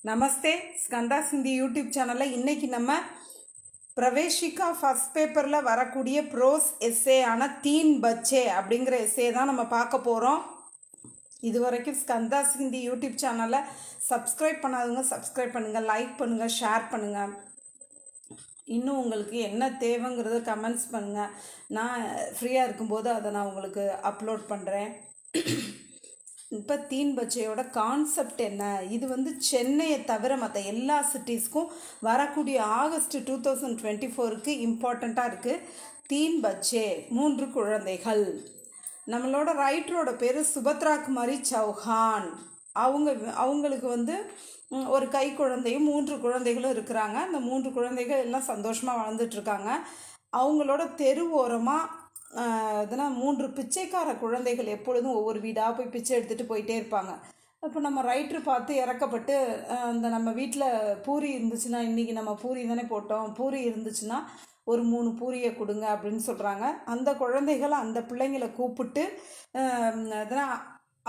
நமஸ்தே ஸ்கந்தா சிந்தி யூடியூப் சேனலில் இன்றைக்கி நம்ம பிரவேஷிகா ஃபஸ்ட் பேப்பரில் வரக்கூடிய ப்ரோஸ் எஸ்ஸே ஆன தீன் பச்சே அப்படிங்கிற எஸ்ஸே தான் நம்ம பார்க்க போகிறோம். இது வரைக்கும் ஸ்கந்தா சிந்தி யூடியூப் சேனலை சப்ஸ்கிரைப் பண்ணாதவங்க சப்ஸ்கிரைப் பண்ணுங்கள், லைக் பண்ணுங்கள், ஷேர் பண்ணுங்கள். இன்னும் உங்களுக்கு என்ன தேவைங்கிறத கமெண்ட்ஸ் பண்ணுங்கள். நான் ஃப்ரீயாக இருக்கும்போது அதை நான் உங்களுக்கு அப்லோட் பண்ணுறேன். இப்போ தீன் பச்சையோட கான்செப்ட் என்ன? இது வந்து சென்னையை தவிர மற்ற எல்லா சிட்டிஸ்க்கும் வரக்கூடிய ஆகஸ்ட் 2024க்கு இம்பார்ட்டண்ட்டாக இருக்குது. தீன் பச்சே 3 குழந்தைகள். நம்மளோட ரைட்டரோட பேர் சுபத்ரா குமாரி சௌஹான். அவங்களுக்கு வந்து ஒரு கை குழந்தையும் 3 குழந்தைகளும் இருக்கிறாங்க. அந்த 3 குழந்தைகள் எல்லாம் சந்தோஷமாக வாழ்ந்துட்டுருக்காங்க. அவங்களோட தெரு ஓரமாக இதெல்லாம் 3 பிச்சைக்கார குழந்தைகள் எப்பொழுதும் ஒவ்வொரு வீடாக போய் பிச்சை எடுத்துகிட்டு போயிட்டே இருப்பாங்க. இப்போ நம்ம ரைட்ரு பார்த்து இறக்கப்பட்டு அந்த நம்ம வீட்டில் பூரி இருந்துச்சுன்னா, இன்றைக்கி நம்ம பூரி தானே போட்டோம், பூரி இருந்துச்சுன்னா ஒரு 3 பூரியை கொடுங்க அப்படின்னு சொல்கிறாங்க. அந்த குழந்தைகளை அந்த பிள்ளைங்களை கூப்பிட்டு இதெல்லாம்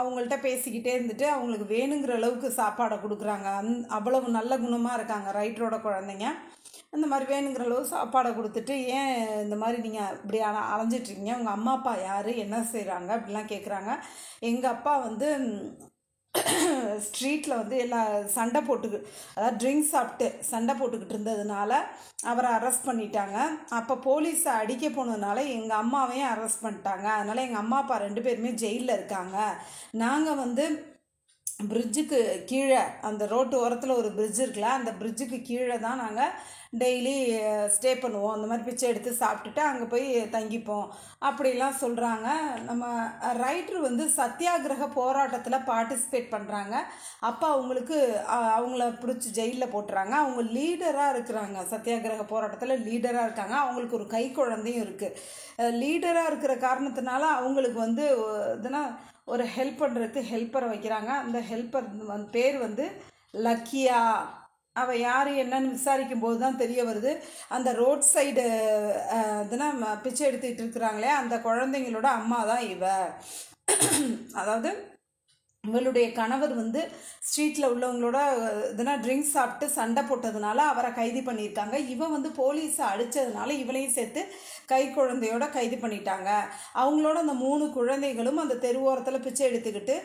அவங்கள்ட்ட பேசிக்கிட்டே இருந்துட்டு அவங்களுக்கு வேணுங்கிற அளவுக்கு சாப்பாடை கொடுக்குறாங்க. அவ்வளவு நல்ல குணமாக இருக்காங்க ரைட்டரோட குழந்தைங்க. அந்த மாதிரி வேணுங்கிற அளவு சாப்பாடை கொடுத்துட்டு, ஏன் இந்த மாதிரி நீங்கள் இப்படி அலைஞ்சிட்ருக்கீங்க, உங்கள் அம்மா அப்பா யார், என்ன செய்கிறாங்க அப்படிலாம் கேட்குறாங்க. எங்கள் அப்பா வந்து ஸ்ட்ரீட்டில் வந்து சண்டை அதாவது ட்ரிங்க்ஸ் சாப்பிட்டு சண்டை போட்டுக்கிட்டு இருந்ததுனால அவரை அரெஸ்ட் பண்ணிட்டாங்க. அப்போ போலீஸை அடிக்க போனதுனால எங்கள் அம்மாவையும் அரெஸ்ட் பண்ணிட்டாங்க. அதனால் எங்கள் அம்மா அப்பா 2 பேருமே ஜெயிலில் இருக்காங்க. நாங்கள் வந்து பிரிட்ஜுக்கு கீழே, அந்த ரோட்டு ஓரத்தில் ஒரு பிரிட்ஜ் இருக்குல்ல, அந்த பிரிட்ஜுக்கு கீழே தான் நாங்கள் டெய்லி ஸ்டே பண்ணுவோம். அந்த மாதிரி பிச்சை எடுத்து சாப்பிட்டுட்டு அங்கே போய் தங்கிப்போம் அப்படிலாம் சொல்கிறாங்க. நம்ம ரைட்ரு வந்து சத்தியாகிரக போராட்டத்தில் பார்ட்டிசிபேட் பண்ணுறாங்க. அப்போ அவங்கள பிடிச்சி ஜெயிலில் போட்டுறாங்க. அவங்க லீடராக இருக்கிறாங்க, சத்தியாகிரக போராட்டத்தில் லீடராக இருக்காங்க. அவங்களுக்கு ஒரு கை குழந்தையும் இருக்குது. லீடராக இருக்கிற காரணத்தினால அவங்களுக்கு வந்து இதுனா ஒரு ஹெல்ப் பண்ணுறதுக்கு ஹெல்ப்பரை வைக்கிறாங்க. அந்த ஹெல்ப்பர் பேர் வந்து லக்கியா. அவள் யார் என்னன்னு விசாரிக்கும் போது தான் தெரிய வருது, அந்த ரோட் சைடு இதெல்லாம் பிச்சை எடுத்துக்கிட்டு இருக்கிறாங்களே அந்த குழந்தைங்களோட அம்மா தான் இவ. அதாவது இவளுடைய கணவர் வந்து ஸ்ட்ரீட்டில் உள்ளவங்களோட இதெல்லாம் ட்ரிங்க்ஸ் சாப்பிட்டு சண்டை போட்டதுனால அவரை கைது பண்ணியிருக்காங்க. இவன் வந்து போலீஸை அடித்ததுனால இவளையும் சேர்த்து கை குழந்தையோட கைது பண்ணிட்டாங்க. அவங்களோட அந்த 3 குழந்தைகளும் அந்த தெருவோரத்தில் பிச்சை எடுத்துக்கிட்டு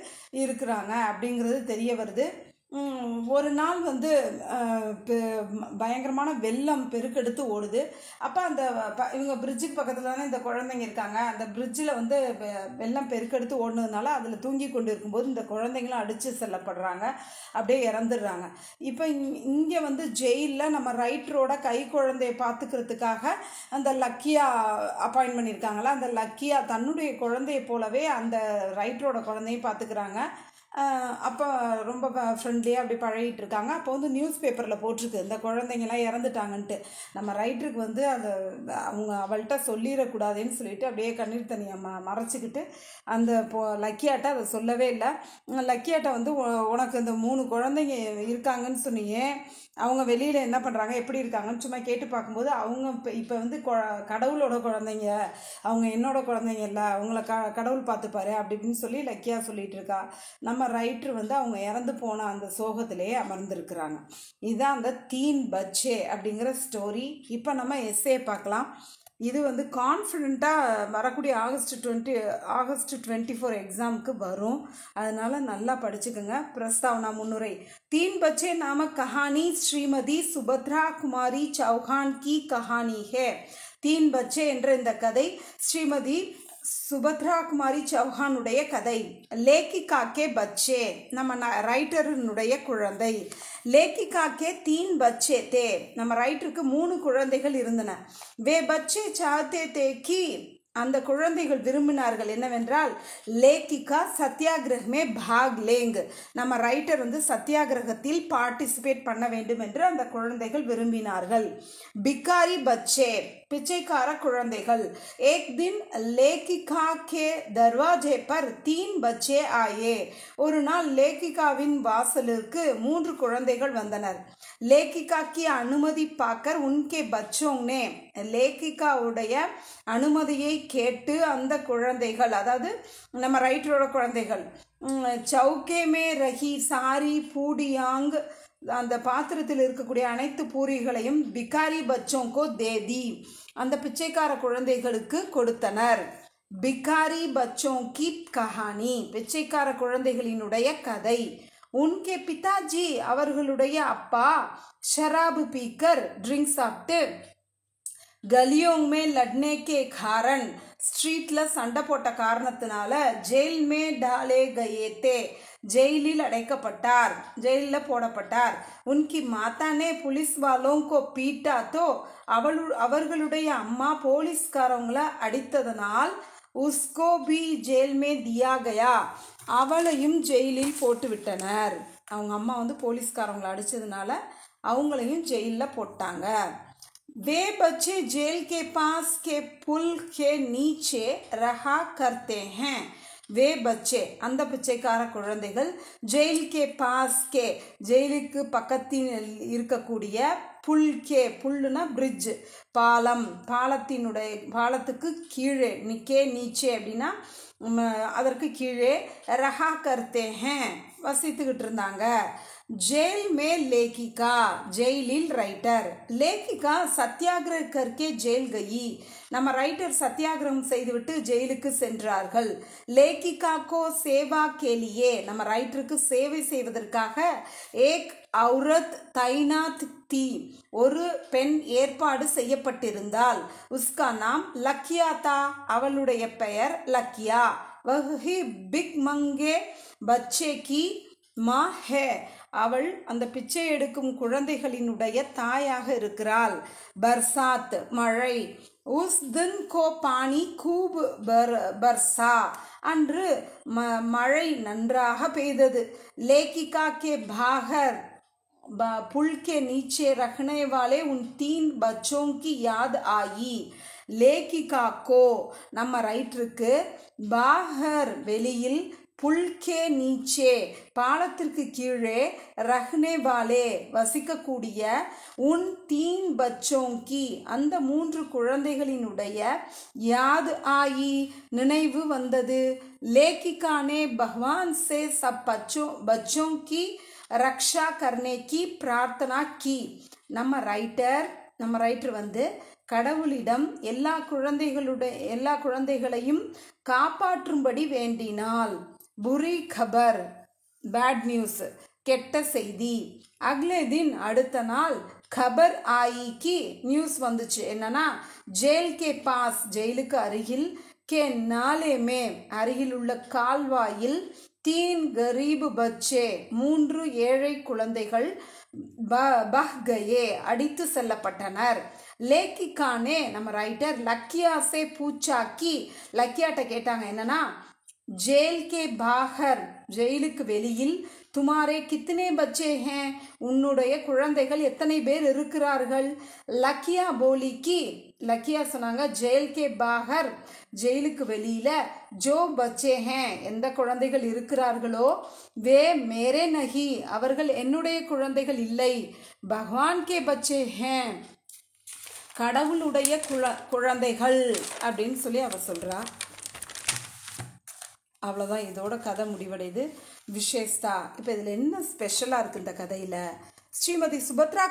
இருக்கிறாங்க அப்படிங்கிறது தெரிய வருது. ஒரு நாள் வந்து பயங்கரமான வெள்ளம் பெருக்கெடுத்து ஓடுது. அப்போ இவங்க பிரிட்ஜுக்கு பக்கத்தில் தானே இந்த குழந்தைங்க இருக்காங்க. அந்த பிரிட்ஜில் வந்து வெள்ளம் பெருக்கெடுத்து ஓடுனதுனால அதில் தூங்கி கொண்டு இருக்கும்போது இந்த குழந்தைங்களும் அடித்து செல்லப்படுறாங்க, அப்படியே இறந்துடுறாங்க. இப்போ இங்கே வந்து ஜெயிலில் நம்ம ரைட்டரோட கை குழந்தையை பார்த்துக்கிறதுக்காக அந்த லக்கியா அப்பாயின்ட் பண்ணியிருக்காங்களா, அந்த லக்கியா தன்னுடைய குழந்தைய போலவே அந்த ரைட்டரோட குழந்தையும் பார்த்துக்கிறாங்க. அப்போ ரொம்ப ஃப்ரெண்ட்லியாக அப்படி பழகிட்டு இருக்காங்க. அப்போ வந்து நியூஸ் பேப்பரில் போட்டிருக்கு இந்த குழந்தைங்கலாம் இறந்துட்டாங்கன்ட்டு. நம்ம ரைட்டருக்கு வந்து அவள்கிட்ட சொல்லிடக்கூடாதுன்னு சொல்லிட்டு அப்படியே கண்ணீர் தண்ணியை மறைச்சிக்கிட்டு அந்த லக்கியாட்ட அதை சொல்லவே இல்லை. லக்கியாட்ட வந்து உனக்கு இந்த 3 குழந்தைங்க இருக்காங்கன்னு சொன்னியே, அவங்க வெளியில் என்ன பண்ணுறாங்க, எப்படி இருக்காங்கன்னு சும்மா கேட்டு பார்க்கும்போது அவங்க இப்போ வந்து கடவுளோட குழந்தைங்க, அவங்க என்னோட குழந்தைங்க இல்லை, அவங்கள கடவுள் பார்த்துப்பாரு அப்படி இப்படின்னு சொல்லி லக்கியா சொல்லிகிட்டு இருக்கா. நம்ம ரைட்ரு வந்து அவங்க இறந்து போன அந்த சோகத்திலே அமர்ந்திருக்கிறாங்க. இதுதான் அந்த தீன் பச்சே அப்படிங்கிற ஸ்டோரி. இப்போ நம்ம எஸ்ஸே பார்க்கலாம். இது வந்து கான்ஃபிடெண்ட்டாக வரக்கூடிய ஆகஸ்ட் 24 எக்ஸாமுக்கு வரும். அதனால் நல்லா படிச்சுக்கோங்க. பிரஸ்தாவனா முன்னுரை. தீன் பச்சே நாம கஹானி ஸ்ரீமதி சுபத்ரா குமாரி சௌஹான் கி கஹானி ஹே. தீன் பச்சே என்ற இந்த கதை ஸ்ரீமதி சுபத்ரா குமாரி சௌஹானுடைய கதை. லேக்கிகா கே பச்சே, நம்ம ரைட்டருடைய குழந்தை. லேக்கிகா கே 3 பச்சே தே, நம்ம ரைட்டருக்கு 3 குழந்தைகள் இருந்தன. வே பச்சே சாத்தே தே கி, அந்த குழந்தைகள் விரும்பினார்கள் என்னவென்றால், லேக்கிகா சத்தியாகிரகமே பாக் லேங், நம்ம ரைட்டர் வந்து சத்தியாகிரகத்தில் பார்ட்டிசிபேட் பண்ண வேண்டும் என்று அந்த குழந்தைகள் விரும்பினார்கள். பிக்காரி பச்சே, பிச்சைக்கார குழந்தைகள். ஏக் தின் லேக்கிகா கே தர்வாஜே பர் 3 பச்சே ஆயே, ஒரு நாள் லேக்கிகாவின் வாசலுக்கு 3 குழந்தைகள் வந்தனர். லேக்கிகா கி அனுமதி பாக்கர் உன்கே பச்சோங்னே, லேக்கிகாவுடைய அனுமதியை கேட்டு அந்த குழந்தைகள், அதாவது நம்ம ரைட்டரோட குழந்தைகள், சவுக்கே மே ரஹி சாரி பூடியாங் அந்த பாத்திரத்தில் இருக்கக்கூடிய அனைத்து பூரிகளையும் பிகாரி பச்சோங்கோ தேதி, அந்த பிச்சைக்கார குழந்தைகளுக்கு கொடுத்தனர். பிகாரி பச்சோं की கஹானி, பிச்சைக்கார குழந்தைகளினுடைய கதை. உன்கே பிதாஜி, அவர்களுடைய அப்பா ஷராபு பீக்கர் ட்ரிங்க்ஸ் சாப்பிட்டு கலியோங் மே லட்னே கே காரன், ஸ்ட்ரீட்ல சண்டை போட்ட காரணத்தினால ஜெயில் மே டாலே கயே தே, ஜெயிலில் அடைக்கப்பட்டார், ஜெயிலில் போடப்பட்டார். உன்கி மாதானே புலிஸ் வாலோங்கோ பீட்டா தோ, அவர்களுடைய அம்மா போலீஸ்காரவங்கள அடித்ததனால் உஸ்கோ பி ஜெயில் மே தியா கயா, அவளையும் ஜெயிலில் போட்டு விட்டனர். அவங்க அம்மா வந்து போலீஸ்காரவங்களை அடித்ததுனால அவங்களையும் ஜெயிலில் போட்டாங்க. वे बच्चे जेल के पास के पुल के नीचे रहा करते हैं. वे बच्चे, அந்த பிச்சைக்கார குழந்தைகள் ஜெயில் கே பாஸ் கே, ஜெயிலுக்கு பக்கத்தில் இருக்கக்கூடிய புல் கே, புல்லுனா பிரிட்ஜ், பாலம், பாலத்துக்கு கீழே, நிக்கே நீச்சே அப்படின்னா அதற்கு கீழே, ரஹா கர்த்தே ஹேன் வசித்துக்கிட்டு இருந்தாங்க. जेल में लेखिका, ஜெயிலில் ரைட்டர். லேக்கிகா சத்தியாகிரக கர்க்கே ஜெயில் கயி, நம்ம ரைட்டர் சத்தியாகிரகம் செய்துவிட்டு ஜெயிலுக்கு சென்றார்கள். லேக்கிகா கோ சேவா கேலியே, நம்ம ரைட்டருக்கு சேவை செய்வதற்காக ஏக் ஔரத் தைனாத் தி, ஒரு பெண் ஏற்பாடு செய்யப்பட்டிருந்தால். உஸ்கா நாம் லக்கியா தா, அவளுடைய பெயர் லக்கியா. வஹி பிக் மங்கே பச்சே கி மா ஹே, அவள் அந்த பிச்சை எடுக்கும் குழந்தைகளினுடைய தாயாக இருக்கிறாள். பர்சாத், மழை. உஸ் தின் கோ பானி கூப் பர்சா, அன்று மழை நன்றாக பெய்தது. லேக்கிகா கே பாகர் पुल के नीचे रखने वाले उन 3 बच्चों की याद आई. லேக்கிகா கோ, நம்ம ரைட்டருக்கு பாகர் வெளியில், புல்கே நீச்சே பாலத்திற்கு கீழே, ரஹ்னே வாலே வசிக்கக்கூடிய, உன் 3 பச்சோங்கி அந்த 3 குழந்தைகளினுடைய, யாத் ஆயி நினைவு வந்தது. லேக்கிகானே பகவான் சே சப் பச்சோங்கி ரக்ஷா கர்னே கி பிரார்த்தனா கி, நம்ம ரைட்டர் வந்து கடவுளிடம் எல்லா குழந்தைகளையும் காப்பாற்றும்படி வேண்டினாள். புரி கபர், பேட் நியூஸ், கெட்ட செய்தி. அக்லே தின், அடுத்த நாள், கபர் ஆயி கி, நியூஸ் வந்துச்சு. என்னன்னா, ஜெயில் கே பாஸ், ஜெயிலுக்கு அருகில், கே நாலே மே, அருகில் உள்ள கால்வாயில், 3 கரீப் பச்சே, 3 ஏழை குழந்தைகள், பஹ் கயே அடித்து செல்லப்பட்டனர். லேக்கிகானே, நம்ம ரைட்டர் லக்கியா சே பூச்சாக்கி, லக்கியாட்ட கேட்டாங்க. என்னன்னா, ஜெயில் கே பாகர், ஜெயிலுக்கு வெளியில், துமாரே கித்தனே பச்சே ஹேன், உன்னுடைய குழந்தைகள் எத்தனை பேர் இருக்கிறார்கள். லக்கியா போலிக்கு, லக்கியா சொன்னாங்க, ஜெயில் கே பாகர், ஜெயிலுக்கு வெளியில, ஜோ பச்சே ஹேன், எந்த குழந்தைகள் இருக்கிறார்களோ, வே மேரே நஹி, அவர்கள் என்னுடைய குழந்தைகள் இல்லை. பகவான் கே பச்சே ஹேன், கடவுளுடைய குழந்தைகள் அப்படின்னு சொல்லி அவர் சொல்றா. அவ்வளோதான், இதோட கதை முடிவடையுது. விசேஷ்தா, இப்போ இதில் என்ன ஸ்பெஷலாக இருக்குது இந்த கதையில்? ஸ்ரீமதி சுபத்ரா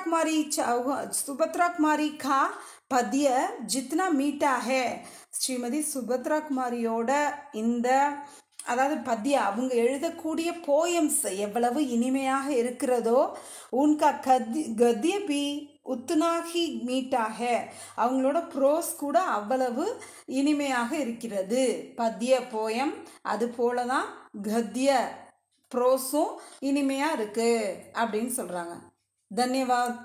குமாரி கா பத்ய ஜித்னா மீட்டா ஹே, ஸ்ரீமதி சுபத்ரா குமாரியோட இந்த, அதாவது பத்யா, அவங்க எழுதக்கூடிய போயம்ஸ் எவ்வளவு இனிமையாக இருக்கிறதோ, உன்கா கத்ய பி உத்னாஹி மீட்டாக, அவங்களோட ப்ரோஸ் கூட அவ்வளவு இனிமையாக இருக்கிறது. பத்ய போயம் அது போல தான் கத்ய ப்ரோஸும் இனிமையாக இருக்குது அப்படின்னு சொல்கிறாங்க. தன்யவாத்.